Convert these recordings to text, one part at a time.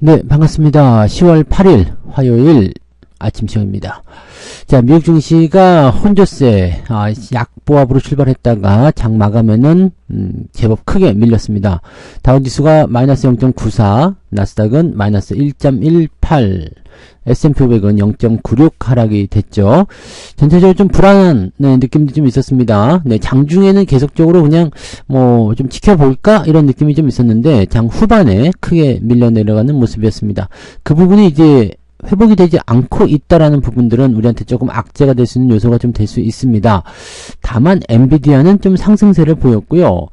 네, 반갑습니다. 10월 8일 화요일 아침 시간입니다. 자, 미국 증시가 혼조세 약보합으로 출발했다가 장 마감에는 제법 크게 밀렸습니다. 다우지수가 마이너스 0.94, 나스닥은 마이너스 1.18, S&P 500은 0.96 하락이 됐죠. 전체적으로 좀 불안한 느낌도 좀 있었습니다. 네, 장중에는 계속적으로 그냥 뭐 좀 지켜볼까 이런 느낌이 좀 있었는데 장 후반에 크게 밀려 내려가는 모습이었습니다. 그 부분이 이제 회복이 되지 않고 있다라는 부분들은 우리한테 조금 악재가 될 수 있는 요소가 좀 될 수 있습니다. 다만 엔비디아는 좀 상승세를 보였고요.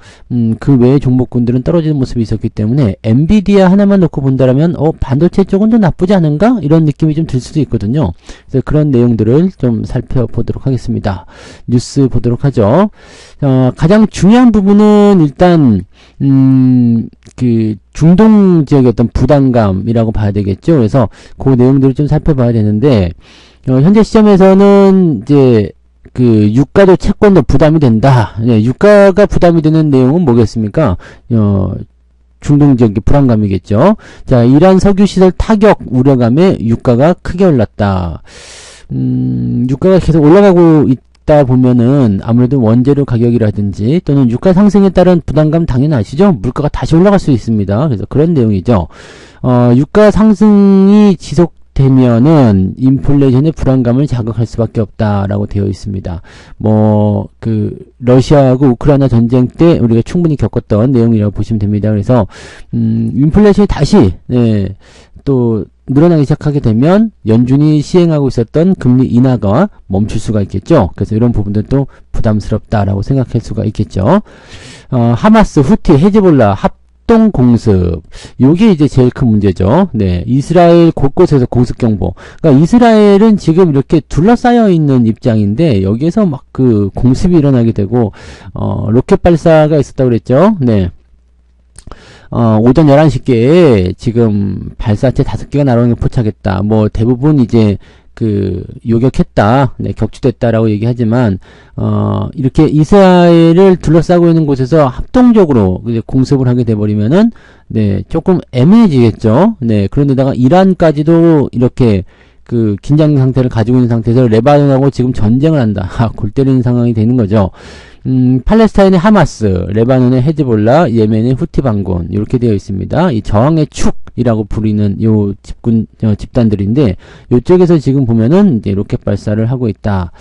그 외의 종목군들은 떨어지는 모습이 있었기 때문에 엔비디아 하나만 놓고 본다라면 반도체 쪽은 좀 나쁘지 않은가? 이런 느낌이 좀 들 수도 있거든요. 그래서 그런 내용들을 좀 살펴보도록 하겠습니다. 뉴스 보도록 하죠. 가장 중요한 부분은 일단 그 중동 지역의 어떤 부담감이라고 봐야 되겠죠. 그래서 그 내용들을 좀 살펴봐야 되는데 현재 시점에서는 이제 그 유가도 채권도 부담이 된다. 네, 유가가 부담이 되는 내용은 뭐겠습니까? 중동 지역의 불안감이겠죠. 자, 이란 석유 시설 타격 우려감에 유가가 크게 올랐다. 유가가 계속 올라가고 있다 보면은 아무래도 원재료 가격이라든지 또는 유가 상승에 따른 부담감 당연히 아시죠? 물가가 다시 올라갈 수 있습니다. 그래서 그런 내용이죠. 유가 상승이 지속되면은 인플레이션의 불안감을 자극할 수밖에 없다라고 되어 있습니다. 러시아하고 우크라이나 전쟁 때 우리가 충분히 겪었던 내용이라고 보시면 됩니다. 그래서 인플레이션이 다시 또 늘어나기 시작하게 되면 연준이 시행하고 있었던 금리 인하가 멈출 수가 있겠죠. 그래서 이런 부분들도 부담스럽다라고 생각할 수가 있겠죠. 하마스, 후티, 헤즈볼라 합동 공습. 요게 이제 제일 큰 문제죠. 네. 이스라엘 곳곳에서 공습 경보. 그러니까 이스라엘은 지금 이렇게 둘러싸여 있는 입장인데 여기에서 막 그 공습이 일어나게 되고 로켓 발사가 있었다고 그랬죠. 네. 오전 11시께 지금 발사체 5개가 날아오는 게 포착했다. 대부분 이제 요격했다. 네, 격추됐다라고 얘기하지만, 이렇게 이스라엘을 둘러싸고 있는 곳에서 합동적으로 이제 공습을 하게 돼버리면은, 네, 조금 애매해지겠죠. 네, 그런데다가 이란까지도 이렇게 긴장 상태를 가지고 있는 상태에서 레바논하고 지금 전쟁을 한다. 골 때리는 상황이 되는 거죠. 팔레스타인의 하마스, 레바논의 헤즈볼라, 예멘의 후티 반군 이렇게 되어 있습니다. 이 저항의 축이라고 부르는 요 집단들인데 요쪽에서 지금 보면은 이제 로켓 발사를 하고 있다.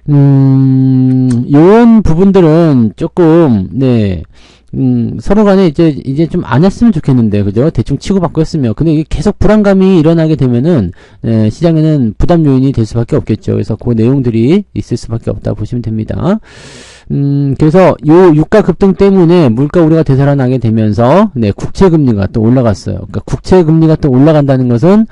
요런 부분들은 조금 서로 간에 이제 좀 안 했으면 좋겠는데, 그죠? 대충 치고받고 했으면. 근데 이게 계속 불안감이 일어나게 되면은, 시장에는 부담 요인이 될 수밖에 없겠죠. 그래서 그 내용들이 있을 수밖에 없다 보시면 됩니다. 그래서 요 유가 급등 때문에 물가 우려가 되살아나게 되면서, 국채 금리가 또 올라갔어요. 그러니까 국채 금리가 또 올라간다는 것은,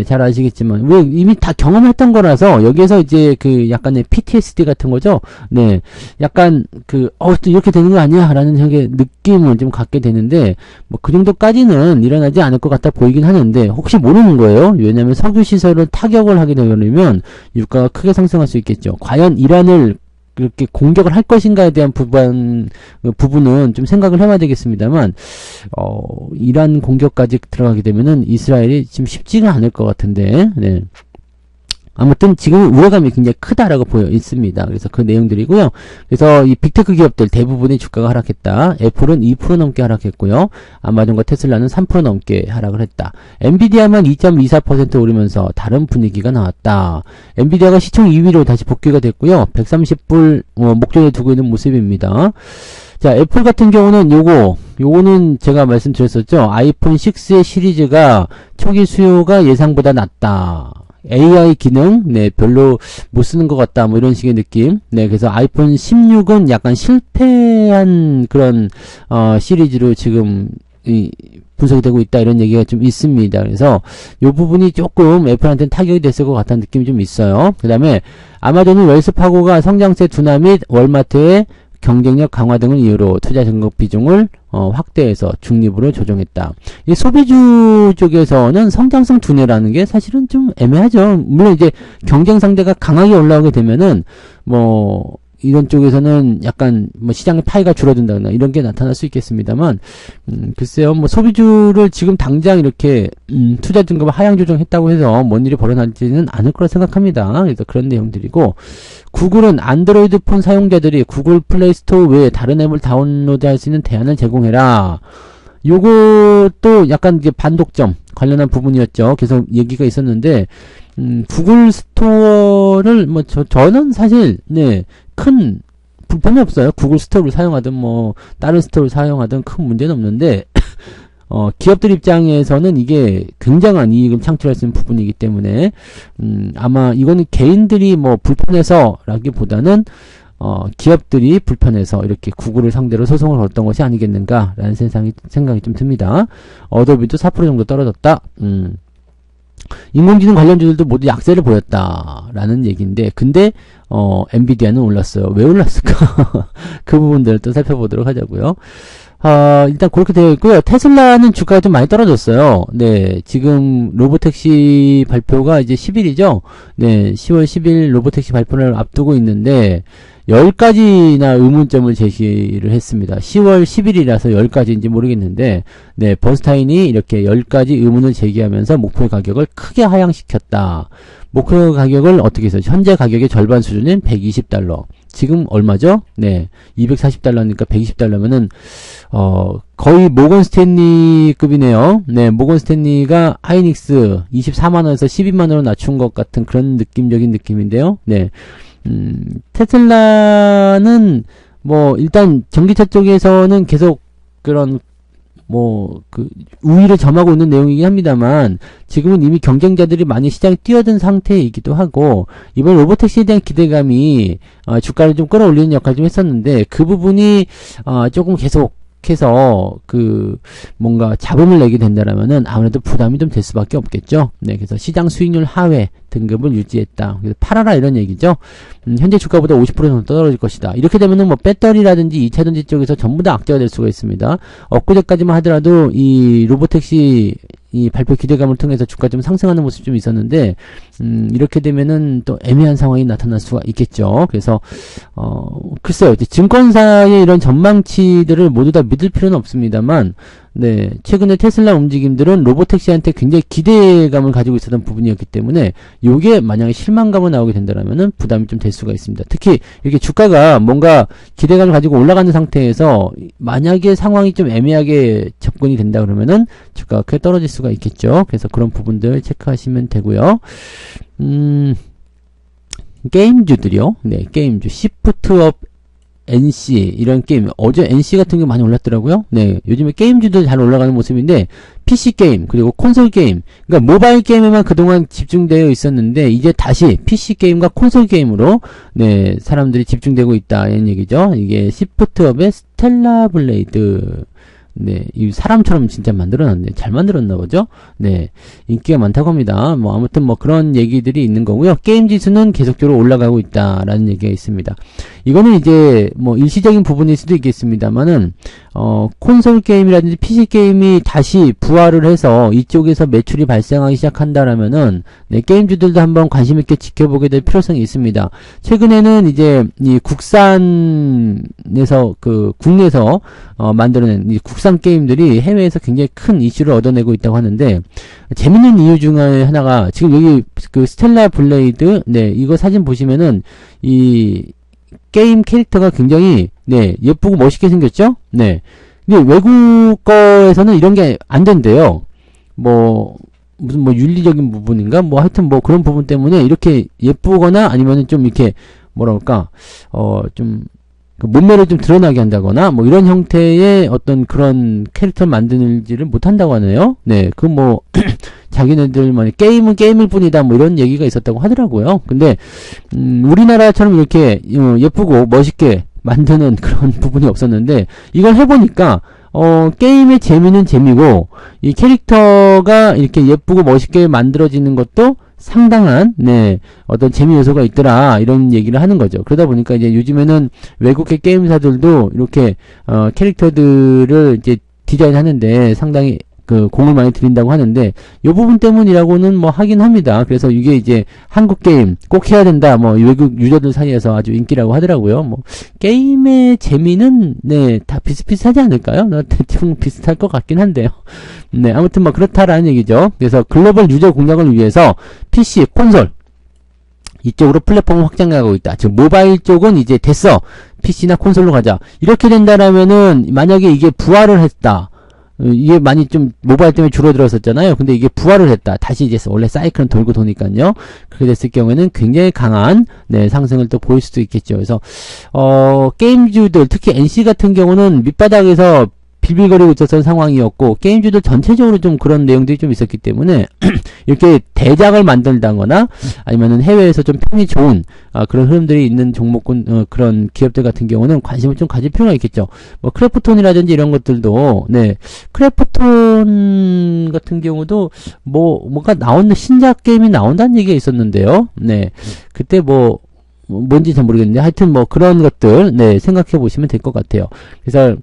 잘 아시겠지만, 왜 이미 다 경험했던 거라서, 여기에서 이제 약간의 PTSD 같은 거죠? 네. 약간 또 이렇게 되는 거 아니야? 라는 형의 느낌을 좀 갖게 되는데, 그 정도까지는 일어나지 않을 것 같아 보이긴 하는데, 혹시 모르는 거예요? 왜냐면 석유시설을 타격을 하게 되면, 유가가 크게 상승할 수 있겠죠. 과연 이란을 그렇게 공격을 할 것인가에 대한 부분은 좀 생각을 해봐야 되겠습니다만, 이란 공격까지 들어가게 되면은 이스라엘이 지금 쉽지가 않을 것 같은데, 네. 아무튼 지금 우려감이 굉장히 크다라고 보여 있습니다. 그래서 그 내용들이고요. 그래서 이 빅테크 기업들 대부분의 주가가 하락했다. 애플은 2% 넘게 하락했고요. 아마존과 테슬라는 3% 넘게 하락을 했다. 엔비디아만 2.24% 오르면서 다른 분위기가 나왔다. 엔비디아가 시총 2위로 다시 복귀가 됐고요. 130불 목전에 두고 있는 모습입니다. 자, 애플 같은 경우는 요거는 제가 말씀드렸었죠. 아이폰 6의 시리즈가 초기 수요가 예상보다 낮다. AI 기능, 별로 못 쓰는 것 같다, 이런 식의 느낌. 그래서 아이폰 16은 약간 실패한 그런, 시리즈로 지금, 분석이 되고 있다, 이런 얘기가 좀 있습니다. 그래서, 요 부분이 조금 애플한테는 타격이 됐을 것 같다는 느낌이 좀 있어요. 그 다음에, 아마존은 웰스파고가 성장세 둔화 및 월마트의 경쟁력 강화 등을 이유로 투자 전국 비중을 확대해서 중립으로 조정했다. 이 소비주 쪽에서는 성장성 둔화라는 게 사실은 좀 애매하죠. 물론 이제 경쟁 상대가 강하게 올라오게 되면은 이런 쪽에서는 약간 뭐 시장의 파이가 줄어든다거나 이런 게 나타날 수 있겠습니다만, 글쎄요, 뭐 소비주를 지금 당장 이렇게 투자 등급을 하향 조정했다고 해서 뭔 일이 벌어나지는 않을 거라 생각합니다. 그래서 그런 내용들이고, 구글은 안드로이드 폰 사용자들이 구글 플레이 스토어 외에 다른 앱을 다운로드할 수 있는 대안을 제공해라. 요것도 약간 이제 반독점 관련한 부분이었죠. 계속 얘기가 있었는데, 구글 스토어를 저는 사실 큰 불편이 없어요. 구글 스토어를 사용하든 다른 스토어를 사용하든 큰 문제는 없는데 기업들 입장에서는 이게 굉장한 이익을 창출할 수 있는 부분이기 때문에 아마 이거는 개인들이 불편해서라기보다는 기업들이 불편해서 이렇게 구글을 상대로 소송을 걸었던 것이 아니겠는가라는 생각이 좀 듭니다. 어도비도 4% 정도 떨어졌다. 인공지능 관련주들도 모두 약세를 보였다라는 얘기인데, 근데 엔비디아는 올랐어요. 왜 올랐을까? 그 부분들을 또 살펴보도록 하자고요. 일단 그렇게 되어 있고요. 테슬라는 주가가 좀 많이 떨어졌어요. 네, 지금 로보택시 발표가 이제 10일이죠. 네, 10월 10일 로보택시 발표를 앞두고 있는데 10가지나 의문점을 제시를 했습니다. 10월 10일이라서 10가지인지 모르겠는데, 네, 버스타인이 이렇게 10가지 의문을 제기하면서 목표 가격을 크게 하향시켰다. 목표 가격을 어떻게 해서 현재 가격의 절반 수준인 120달러. 지금 얼마죠? 네, 240달러니까 120달러면은 거의 모건 스탠리급이네요. 네, 모건 스탠리가 하이닉스 24만원에서 12만원으로 낮춘 것 같은 그런 느낌적인 느낌인데요. 네. 테슬라는 일단 전기차 쪽에서는 계속 그런 우위를 점하고 있는 내용이긴 합니다만, 지금은 이미 경쟁자들이 많이 시장에 뛰어든 상태이기도 하고, 이번 로보택시에 대한 기대감이 주가를 좀 끌어올리는 역할을 좀 했었는데, 그 부분이 조금 계속해서 뭔가 잡음을 내게 된다라면은 아무래도 부담이 좀 될 수밖에 없겠죠. 네, 그래서 시장 수익률 하회 등급을 유지했다. 그래서 팔아라 이런 얘기죠. 현재 주가보다 50% 정도 떨어질 것이다. 이렇게 되면은 배터리라든지 2차전지 쪽에서 전부 다 악재가 될 수가 있습니다. 엊그제까지만 하더라도 이 로보택시 이 발표 기대감을 통해서 주가 좀 상승하는 모습이 좀 있었는데, 이렇게 되면은 또 애매한 상황이 나타날 수가 있겠죠. 그래서, 글쎄요. 이제 증권사의 이런 전망치들을 모두 다 믿을 필요는 없습니다만, 네, 최근에 테슬라 움직임들은 로보택시한테 굉장히 기대감을 가지고 있었던 부분이었기 때문에, 요게 만약에 실망감으로 나오게 된다면은 부담이 좀 될 수가 있습니다. 특히, 이렇게 주가가 뭔가 기대감을 가지고 올라가는 상태에서, 만약에 상황이 좀 애매하게 접근이 된다 그러면은, 주가가 크게 떨어질 수가 있겠죠. 그래서 그런 부분들 체크하시면 되고요. 게임주들이요. 네, 게임주. 시프트업 NC 이런 게임, 어제 NC 같은 게 많이 올랐더라고요. 네, 요즘에 게임주도 잘 올라가는 모습인데, PC 게임 그리고 콘솔 게임, 그러니까 모바일 게임에만 그동안 집중되어 있었는데 이제 다시 PC 게임과 콘솔 게임으로 네, 사람들이 집중되고 있다 이런 얘기죠. 이게 시프트업의 스텔라 블레이드. 네, 이 사람처럼 진짜 만들어놨네. 잘 만들었나 보죠? 네, 인기가 많다고 합니다. 아무튼 그런 얘기들이 있는 거고요. 게임 지수는 계속적으로 올라가고 있다라는 얘기가 있습니다. 이거는 이제 일시적인 부분일 수도 있겠습니다만은 콘솔 게임이라든지 PC 게임이 다시 부활을 해서 이쪽에서 매출이 발생하기 시작한다라면은 네, 게임주들도 한번 관심 있게 지켜보게 될 필요성이 있습니다. 최근에는 이제 이 국산에서 국내에서 만들어낸 이 국산 게임들이 해외에서 굉장히 큰 이슈를 얻어내고 있다고 하는데, 재밌는 이유 중에 하나가 지금 여기 스텔라 블레이드, 네, 이거 사진 보시면은 이 게임 캐릭터가 굉장히 네, 예쁘고 멋있게 생겼죠? 네. 근데 외국 거에서는 이런 게 안 된대요. 무슨 윤리적인 부분인가? 하여튼 그런 부분 때문에 이렇게 예쁘거나 아니면은 좀 이렇게 좀 몸매를 좀 드러나게 한다거나 이런 형태의 어떤 그런 캐릭터를 만들지를 못한다고 하네요. 네, 자기네들만 게임은 게임일 뿐이다 이런 얘기가 있었다고 하더라고요. 근데 우리나라처럼 이렇게 예쁘고 멋있게 만드는 그런 부분이 없었는데, 이걸 해보니까 게임의 재미는 재미고 이 캐릭터가 이렇게 예쁘고 멋있게 만들어지는 것도 상당한 네, 어떤 재미 요소가 있더라 이런 얘기를 하는 거죠. 그러다 보니까 이제 요즘에는 외국의 게임사들도 이렇게 캐릭터들을 이제 디자인하는데 상당히 그 공을 많이 들인다고 하는데 이 부분 때문이라고는 뭐 하긴 합니다. 그래서 이게 이제 한국 게임 꼭 해야 된다. 뭐 외국 유저들 사이에서 아주 인기라고 하더라고요. 뭐 게임의 재미는 네, 다 비슷비슷하지 않을까요? 대충 비슷할 것 같긴 한데요. 네, 아무튼 뭐 그렇다라는 얘기죠. 그래서 글로벌 유저 공략을 위해서 PC, 콘솔 이쪽으로 플랫폼을 확장하고 있다. 즉 모바일 쪽은 이제 됐어. PC나 콘솔로 가자. 이렇게 된다라면은 만약에 이게 부활을 했다. 이게 많이 좀 모바일 때문에 줄어들었었잖아요. 근데 이게 부활을 했다. 다시 이제 원래 사이클은 돌고 도니까요. 그렇게 됐을 경우에는 굉장히 강한 네, 상승을 또 보일 수도 있겠죠. 그래서 게임주들 특히 NC 같은 경우는 밑바닥에서 빌빌거리고 있었던 상황이었고 게임주들 전체적으로 좀 그런 내용들이 좀 있었기 때문에 이렇게 대작을 만든다거나 아니면은 해외에서 좀 평이 좋은 그런 흐름들이 있는 종목군 그런 기업들 같은 경우는 관심을 좀 가질 필요가 있겠죠. 뭐 크래프톤이라든지 이런 것들도 네 크래프톤 같은 경우도 뭐가 신작 게임이 나온다는 얘기가 있었는데요. 네 그때 뭔지 잘 모르겠는데 하여튼 뭐 그런 것들 네 생각해 보시면 될 것 같아요. 그래서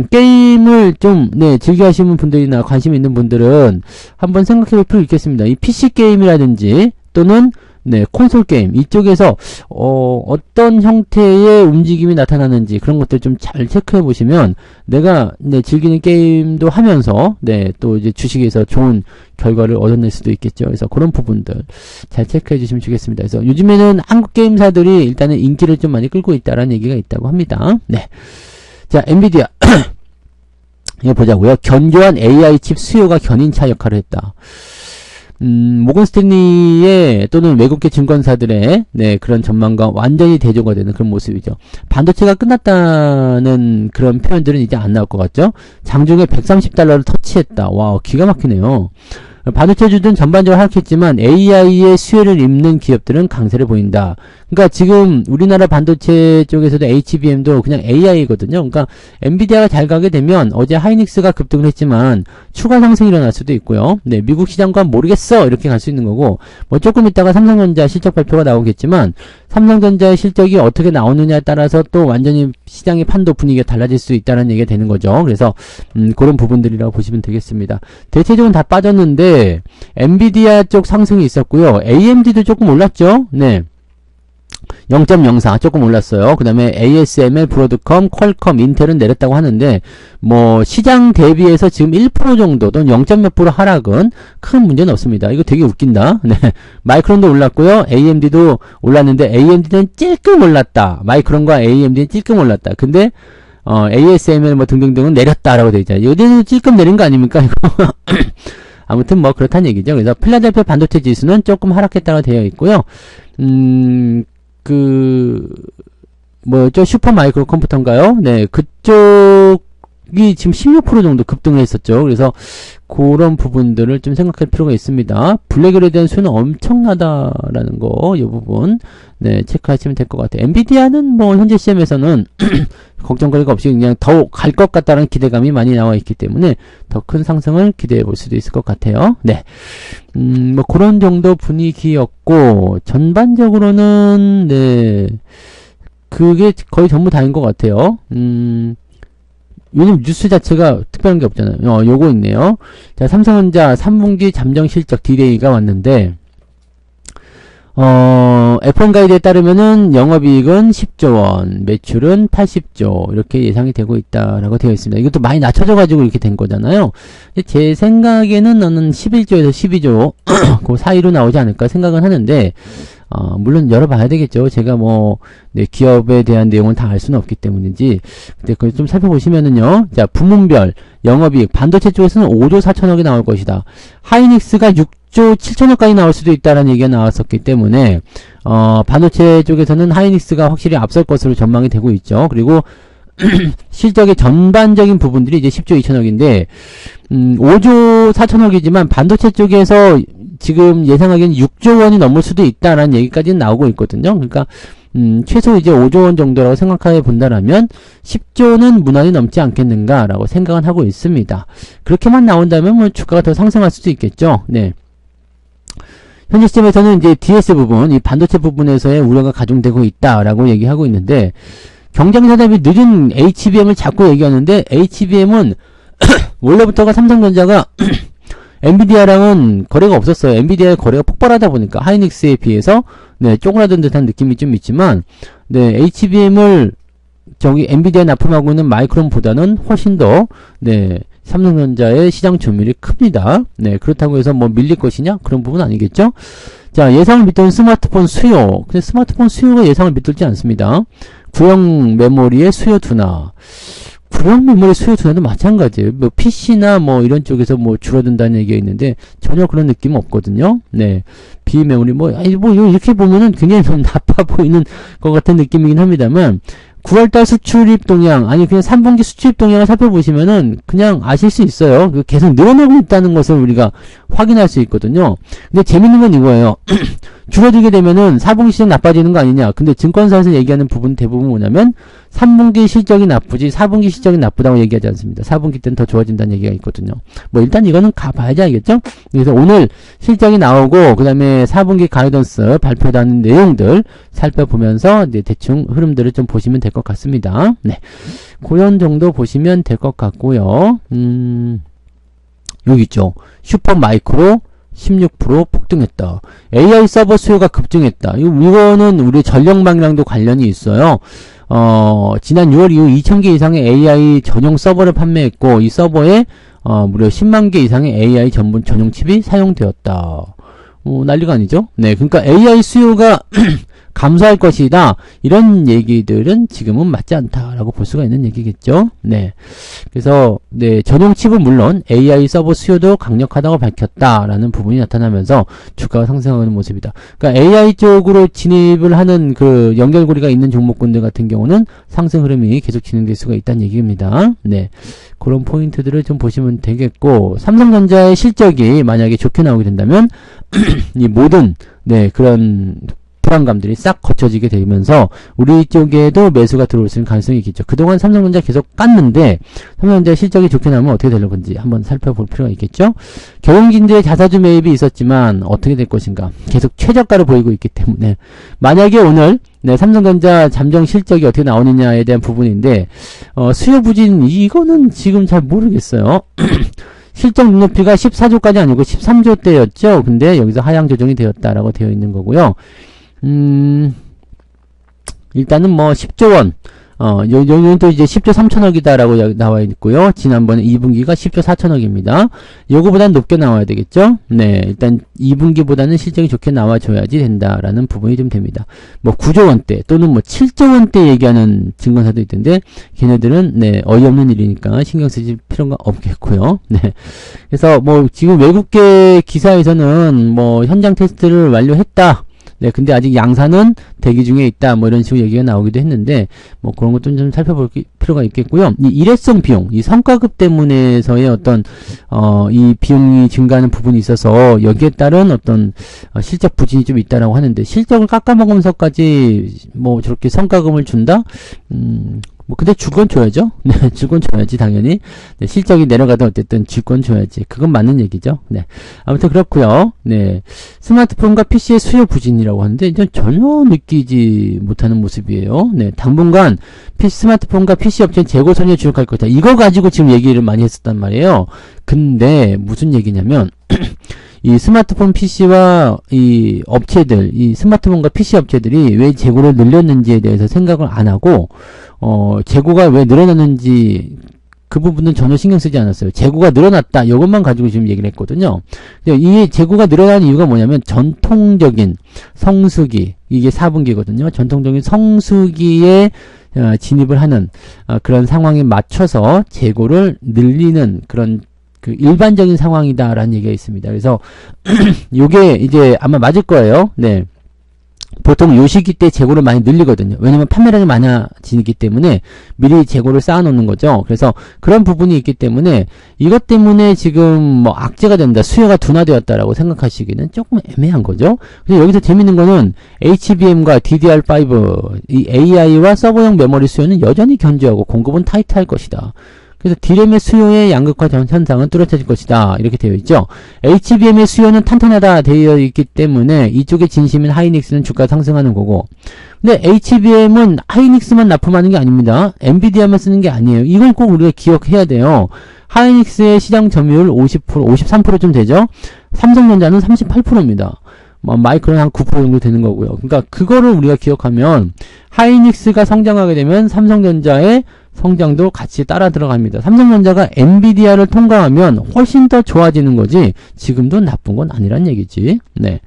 게임을 좀 네 즐겨 하시는 분들이나 관심 있는 분들은 한번 생각해 볼 필요 있겠습니다. 이 PC 게임이라든지 또는 네 콘솔 게임 이쪽에서 어떤 형태의 움직임이 나타나는지 그런 것들 좀 잘 체크해 보시면 내가 네 즐기는 게임도 하면서 네 또 이제 주식에서 좋은 결과를 얻어낼 수도 있겠죠. 그래서 그런 부분들 잘 체크해 주시면 좋겠습니다. 그래서 요즘에는 한국 게임사들이 일단은 인기를 좀 많이 끌고 있다라는 얘기가 있다고 합니다. 네. 자, 엔비디아 이거 보자고요. 견고한 AI 칩 수요가 견인차 역할을 했다. 모건 스탠리의 또는 외국계 증권사들의 네, 그런 전망과 완전히 대조가 되는 그런 모습이죠. 반도체가 끝났다는 그런 표현들은 이제 안 나올 것 같죠? 장중에 $130를 터치했다. 와, 기가 막히네요. 반도체주들은 전반적으로 하락했지만 AI의 수혜를 입는 기업들은 강세를 보인다. 그러니까 지금 우리나라 반도체 쪽에서도 HBM도 그냥 AI거든요. 그러니까 엔비디아가 잘 가게 되면 어제 하이닉스가 급등을 했지만 추가 상승이 일어날 수도 있고요. 네, 미국 시장과 모르겠어 이렇게 갈 수 있는 거고 뭐 조금 있다가 삼성전자 실적 발표가 나오겠지만 삼성전자의 실적이 어떻게 나오느냐에 따라서 또 완전히 시장의 판도 분위기가 달라질 수 있다는 얘기가 되는 거죠. 그래서 그런 부분들이라고 보시면 되겠습니다. 대체적으로 다 빠졌는데 엔비디아 쪽 상승이 있었고요. AMD도 조금 올랐죠. 네. 0.04 조금 올랐어요. 그 다음에 ASML, 브로드컴, 퀄컴, 인텔은 내렸다고 하는데 뭐 시장 대비해서 지금 1% 정도 또는 0. 몇 % 하락은 큰 문제는 없습니다. 이거 되게 웃긴다. 네. 마이크론도 올랐고요. AMD도 올랐는데 AMD는 찔끔 올랐다. 마이크론과 AMD는 찔끔 올랐다. 근데 ASML 뭐 등등등은 내렸다라고 되어 있잖아요. 여기는 찔끔 내린 거 아닙니까? 이거 아무튼 뭐 그렇다는 얘기죠. 그래서 필라델피아 반도체 지수는 조금 하락했다고 되어 있고요. 슈퍼 마이크로 컴퓨터인가요? 네, 그쪽이 지금 16% 정도 급등을 했었죠. 그래서 그런 부분들을 좀 생각할 필요가 있습니다. 블랙홀에 대한 수요는 엄청나다라는 거, 이 부분, 네, 체크하시면 될 것 같아요. 엔비디아는 뭐, 현재 시점에서는 걱정거리가 없이 그냥 더 갈 것 같다는 기대감이 많이 나와 있기 때문에 더 큰 상승을 기대해 볼 수도 있을 것 같아요. 네. 뭐, 그런 정도 분위기였고, 전반적으로는, 네, 그게 거의 전부 다인 것 같아요. 요즘 뉴스 자체가 특별한 게 없잖아요. 요거 있네요. 자, 삼성전자 3분기 잠정 실적 디데이가 왔는데, F1 가이드에 따르면은 영업이익은 10조 원, 매출은 80조, 이렇게 예상이 되고 있다라고 되어 있습니다. 이것도 많이 낮춰져가지고 이렇게 된 거잖아요. 제 생각에는 너는 11조에서 12조, 그 사이로 나오지 않을까 생각은 하는데, 물론 열어봐야 되겠죠. 제가 네, 기업에 대한 내용은 다 알 수는 없기 때문이지. 근데 그걸 좀 살펴보시면은요. 자, 부문별, 영업이익, 반도체 쪽에서는 5조 4천억이 나올 것이다. 하이닉스가 6조 7천억까지 나올 수도 있다라는 얘기가 나왔었기 때문에, 반도체 쪽에서는 하이닉스가 확실히 앞설 것으로 전망이 되고 있죠. 그리고, 실적의 전반적인 부분들이 이제 10조 2천억인데, 5조 4천억이지만 반도체 쪽에서 지금 예상하기엔 6조 원이 넘을 수도 있다라는 얘기까지는 나오고 있거든요. 그러니까 최소 이제 5조 원 정도라고 생각해 본다라면 10조는 무난히 넘지 않겠는가라고 생각은 하고 있습니다. 그렇게만 나온다면 뭐 주가가 더 상승할 수도 있겠죠. 네. 현재 시점에서는 이제 DS 부분, 이 반도체 부분에서의 우려가 가중되고 있다라고 얘기하고 있는데 경쟁 사답이 늦은 HBM을 자꾸 얘기하는데 HBM은 원래부터가 삼성전자가 엔비디아랑은 거래가 없었어요. 엔비디아의 거래가 폭발하다 보니까 하이닉스에 비해서 네, 쪼그라든 듯한 느낌이 좀 있지만 네, HBM을 저기 엔비디아 납품하고 있는 마이크론보다는 훨씬 더 네, 삼성전자의 시장 점유율이 큽니다. 네, 그렇다고 해서 뭐 밀릴 것이냐? 그런 부분 아니겠죠? 자, 예상을 믿던 스마트폰 수요. 근데 스마트폰 수요가 예상을 믿들지 않습니다. 구형 메모리의 수요 둔화. 구형 메모리 수요 둔화도 마찬가지예요. 뭐 PC나 뭐 이런 쪽에서 뭐 줄어든다는 얘기가 있는데 전혀 그런 느낌은 없거든요. 네. 비메모리 뭐 이렇게 보면은 굉장히 좀 나빠 보이는 것 같은 느낌이긴 합니다만 9월달 수출입 동향, 아니 그냥 3분기 수출입 동향을 살펴보시면은 그냥 아실 수 있어요. 계속 늘어나고 있다는 것을 우리가 확인할 수 있거든요. 근데 재밌는 건 이거예요. 줄어들게 되면은 4분기 시장 나빠지는 거 아니냐. 근데 증권사에서 얘기하는 부분 대부분 뭐냐면 3분기 실적이 나쁘지 4분기 실적이 나쁘다고 얘기하지 않습니다. 4분기 때는 더 좋아진다는 얘기가 있거든요. 뭐 일단 이거는 가봐야지 알겠죠? 그래서 오늘 실적이 나오고 그 다음에 4분기 가이던스 발표하는 내용들 살펴보면서 이제 대충 흐름들을 좀 보시면 될 것 같습니다. 네. 그런 정도 보시면 될 것 같고요. 여기 있죠. 슈퍼마이크로 16% 폭등했다. AI 서버 수요가 급증했다. 이거는 우리 전력망이랑도 관련이 있어요. 지난 6월 이후 2000개 이상의 AI 전용 서버를 판매했고, 이 서버에, 무려 10만 개 이상의 AI 전용 칩이 사용되었다. 난리가 아니죠? 네, 그러니까 AI 수요가 감소할 것이다. 이런 얘기들은 지금은 맞지 않다라고 볼 수가 있는 얘기겠죠. 네. 그래서, 네, 전용 칩은 물론 AI 서버 수요도 강력하다고 밝혔다라는 부분이 나타나면서 주가가 상승하는 모습이다. 그러니까 AI 쪽으로 진입을 하는 그 연결고리가 있는 종목군들 같은 경우는 상승 흐름이 계속 진행될 수가 있다는 얘기입니다. 네. 그런 포인트들을 좀 보시면 되겠고, 삼성전자의 실적이 만약에 좋게 나오게 된다면, 이 모든, 네, 그런 불안감들이 싹 거쳐지게 되면서 우리 쪽에도 매수가 들어올 수 있는 가능성이 있겠죠. 그동안 삼성전자 계속 깠는데 삼성전자 실적이 좋게 나오면 어떻게 될 건지 한번 살펴볼 필요가 있겠죠. 경영진들의 자사주 매입이 있었지만 어떻게 될 것인가. 계속 최저가를 보이고 있기 때문에 만약에 오늘 네, 삼성전자 잠정 실적이 어떻게 나오느냐에 대한 부분인데 수요 부진 이거는 지금 잘 모르겠어요. 실적 눈높이가 14조까지 아니고 13조대였죠. 근데 여기서 하향 조정이 되었다라고 되어 있는 거고요. 일단은 뭐 10조 원, 요는 또 이제 10조 3천억이다라고 나와 있고요. 지난번에 2분기가 10조 4천억입니다. 요거보단 높게 나와야 되겠죠? 네, 일단 2분기보다는 실적이 좋게 나와줘야지 된다라는 부분이 좀 됩니다. 뭐 9조 원대 또는 뭐 7조 원대 얘기하는 증권사도 있던데, 걔네들은 네, 어이없는 일이니까 신경 쓰실 필요가 없겠고요. 네. 그래서 뭐 지금 외국계 기사에서는 뭐 현장 테스트를 완료했다. 네, 근데 아직 양산은 대기 중에 있다. 뭐 이런 식으로 얘기가 나오기도 했는데, 뭐 그런 것도 좀 살펴볼 필요가 있겠고요. 이 일회성 비용, 이 성과급 때문에서의 어떤, 이 비용이 증가하는 부분이 있어서 여기에 따른 어떤, 실적 부진이 좀 있다라고 하는데, 실적을 깎아먹으면서까지 뭐 저렇게 성과금을 준다? 뭐 근데 줄 건 줘야죠. 네, 줄 건 줘야지 당연히. 네, 실적이 내려가든 어쨌든 줄 건 줘야지. 그건 맞는 얘기죠. 네, 아무튼 그렇고요. 네, 스마트폰과 PC의 수요 부진이라고 하는데 이제 전혀 느끼지 못하는 모습이에요. 네, 당분간 스마트폰과 PC 업체는 재고 선에 주력할 거다. 이거 가지고 지금 얘기를 많이 했었단 말이에요. 근데 무슨 얘기냐면 이 스마트폰 PC와 이 업체들, 이 스마트폰과 PC 업체들이 왜 재고를 늘렸는지에 대해서 생각을 안 하고, 재고가 왜 늘어났는지 그 부분은 전혀 신경 쓰지 않았어요. 재고가 늘어났다. 이것만 가지고 지금 얘기를 했거든요. 이 재고가 늘어나는 이유가 뭐냐면 전통적인 성수기, 이게 4분기거든요. 전통적인 성수기에 진입을 하는 그런 상황에 맞춰서 재고를 늘리는 그런 그 일반적인 상황이다라는 얘기가 있습니다. 그래서 요게 이제 아마 맞을 거예요. 네. 보통 요 시기 때 재고를 많이 늘리거든요. 왜냐면 판매량이 많아지기 때문에 미리 재고를 쌓아놓는 거죠. 그래서 그런 부분이 있기 때문에 이것 때문에 지금 뭐 악재가 된다, 수요가 둔화되었다라고 생각하시기는 조금 애매한 거죠. 그래서 여기서 재밌는 거는 HBM과 DDR5, 이 AI와 서버용 메모리 수요는 여전히 견조하고 공급은 타이트할 것이다. 그래서 D램의 수요의 양극화 현상은 뚜렷해질 것이다. 이렇게 되어 있죠. HBM의 수요는 탄탄하다 되어 있기 때문에 이쪽에 진심인 하이닉스는 주가 상승하는 거고, 근데 HBM은 하이닉스만 납품하는 게 아닙니다. 엔비디아만 쓰는 게 아니에요. 이걸 꼭 우리가 기억해야 돼요. 하이닉스의 시장 점유율 50%, 53%좀 되죠. 삼성전자는 38%입니다. 마이크로는 한 9% 정도 되는 거고요. 그러니까 그거를 우리가 기억하면 하이닉스가 성장하게 되면 삼성전자의 성장도 같이 따라 들어갑니다. 삼성전자가 엔비디아를 통과하면 훨씬 더 좋아지는 거지 지금도 나쁜 건 아니란 얘기지. 네.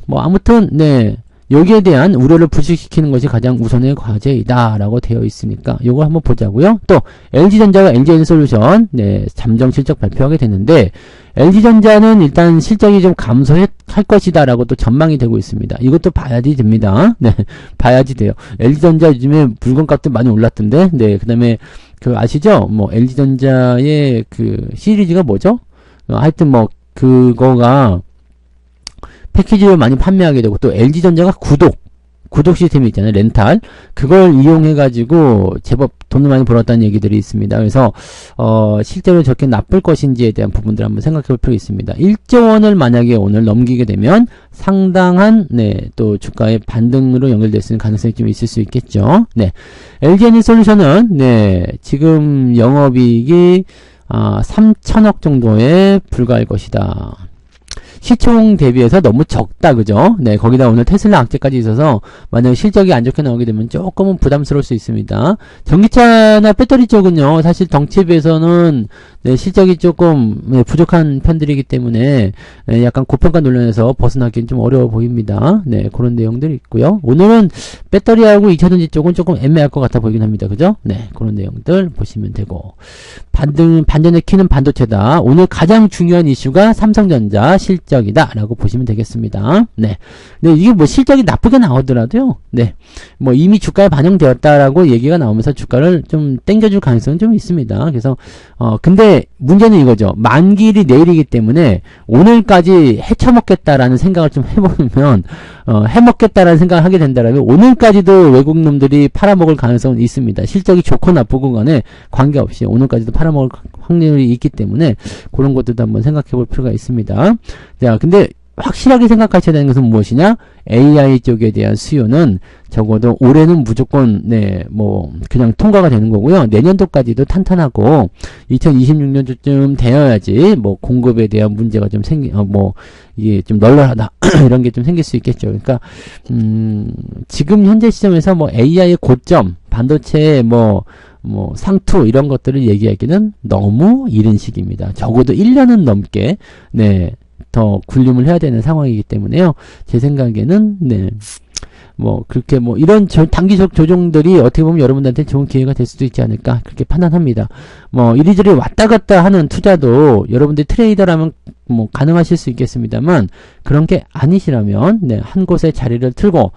아무튼 네. 여기에 대한 우려를 불식시키는 것이 가장 우선의 과제이다 라고 되어 있으니까 요거 한번 보자고요. 또 LG전자가 LG에너솔루션 네, 잠정 실적 발표하게 됐는데 LG전자는 일단 실적이 좀 감소할 것이다 라고 또 전망이 되고 있습니다. 이것도 봐야지 됩니다. 네, 봐야지 돼요. LG전자 요즘에 물건값도 많이 올랐던데 네, 그 다음에 아시죠? LG전자의 시리즈가 뭐죠? 하여튼 그거가 패키지를 많이 판매하게 되고, 또 LG전자가 구독 시스템이 있잖아요. 렌탈. 그걸 이용해가지고 제법 돈을 많이 벌었다는 얘기들이 있습니다. 그래서 실제로 저렇게 나쁠 것인지에 대한 부분들 한번 생각해 볼 필요가 있습니다. 1조 원을 만약에 오늘 넘기게 되면 상당한 네, 또 주가의 반등으로 연결될 수 있는 가능성이 좀 있을 수 있겠죠. 네. LG에너솔루션은 네, 지금 영업이익이 3천억 정도에 불과할 것이다. 시총 대비해서 너무 적다, 그죠? 네, 거기다 오늘 테슬라 악재까지 있어서 만약에 실적이 안 좋게 나오게 되면 조금은 부담스러울 수 있습니다. 전기차나 배터리 쪽은요, 사실 덩치에 비해서는 네, 실적이 조금 부족한 편들이기 때문에 네, 약간 고평가 논란에서 벗어나기는 좀 어려워 보입니다. 네, 그런 내용들이 있고요. 오늘은 배터리하고 2차전지 쪽은 조금 애매할 것 같아 보이긴 합니다, 그죠? 네, 그런 내용들 보시면 되고, 반전의 키는 반도체다. 오늘 가장 중요한 이슈가 삼성전자 실적이다 라고 보시면 되겠습니다. 네. 네, 이게 실적이 나쁘게 나오더라도요. 네. 이미 주가에 반영되었다라고 얘기가 나오면서 주가를 좀 땡겨줄 가능성은 좀 있습니다. 그래서 근데 문제는 이거죠. 만기일이 내일이기 때문에 오늘까지 헤쳐먹겠다라는 생각을 좀 해보면 해먹겠다라는 생각을 하게 된다면 오늘까지도 외국 놈들이 팔아먹을 가능성은 있습니다. 실적이 좋고 나쁘고 간에 관계없이 오늘까지도 팔아먹을 확률이 있기 때문에 그런 것들도 한번 생각해 볼 필요가 있습니다. 자, 근데 확실하게 생각하셔야 되는 것은 무엇이냐? AI 쪽에 대한 수요는 적어도 올해는 무조건 그냥 통과가 되는 거고요. 내년도까지도 탄탄하고 2026년쯤 되어야지 공급에 대한 문제가 좀 이게 좀 널널하다 이런 게 좀 생길 수 있겠죠. 그러니까 지금 현재 시점에서 AI의 고점, 반도체의 상투 이런 것들을 얘기하기는 너무 이른 시기입니다. 적어도 1년은 넘게 더 군림을 해야 되는 상황이기 때문에요. 제 생각에는 그렇게 이런 단기적 조정들이 어떻게 보면 여러분들한테 좋은 기회가 될 수도 있지 않을까 그렇게 판단합니다. 이리저리 왔다 갔다 하는 투자도 여러분들이 트레이더라면 가능하실 수 있겠습니다만 그런 게 아니시라면 한 곳에 자리를 틀고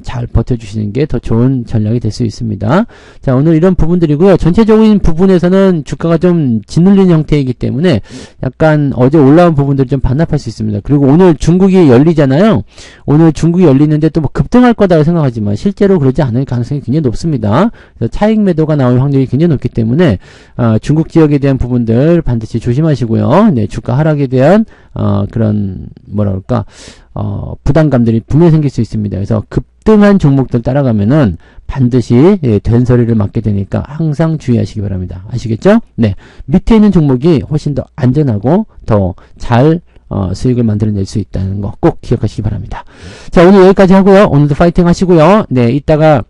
잘 버텨주시는 게 더 좋은 전략이 될 수 있습니다. 자, 오늘 이런 부분들이고요. 전체적인 부분에서는 주가가 좀 짓눌린 형태이기 때문에 약간 어제 올라온 부분들이 좀 반납할 수 있습니다. 그리고 오늘 중국이 열리잖아요. 오늘 중국이 열리는데 또 급등할 거다라고 생각하지만 실제로 그러지 않을 가능성이 굉장히 높습니다. 그래서 차익 매도가 나올 확률이 굉장히 높기 때문에 중국 지역에 대한 부분들 반드시 조심하시고요. 네, 주가 하락에 대한 그런 부담감들이 분명히 생길 수 있습니다. 그래서 급등한 종목들 따라가면은 반드시 된소리를 맞게 되니까 항상 주의하시기 바랍니다. 아시겠죠? 네. 밑에 있는 종목이 훨씬 더 안전하고 더 잘 수익을 만들어낼 수 있다는 거 꼭 기억하시기 바랍니다. 자, 오늘 여기까지 하고요. 오늘도 파이팅 하시고요. 네, 이따가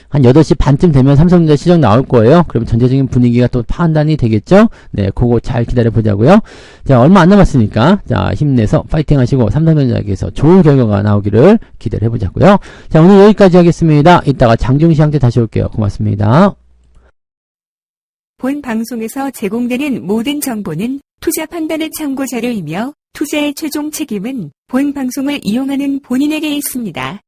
한 8시 반쯤 되면 삼성전자 시정 나올 거예요. 그러면 전체적인 분위기가 또 판단이 되겠죠? 네, 그거 잘 기다려 보자고요. 자, 얼마 안 남았으니까, 자, 힘내서 파이팅 하시고, 삼성전자에서 좋은 결과가 나오기를 기대를 해보자고요. 자, 오늘 여기까지 하겠습니다. 이따가 장중시황 때 다시 올게요. 고맙습니다. 본 방송에서 제공되는 모든 정보는 투자 판단의 참고 자료이며, 투자의 최종 책임은 본 방송을 이용하는 본인에게 있습니다.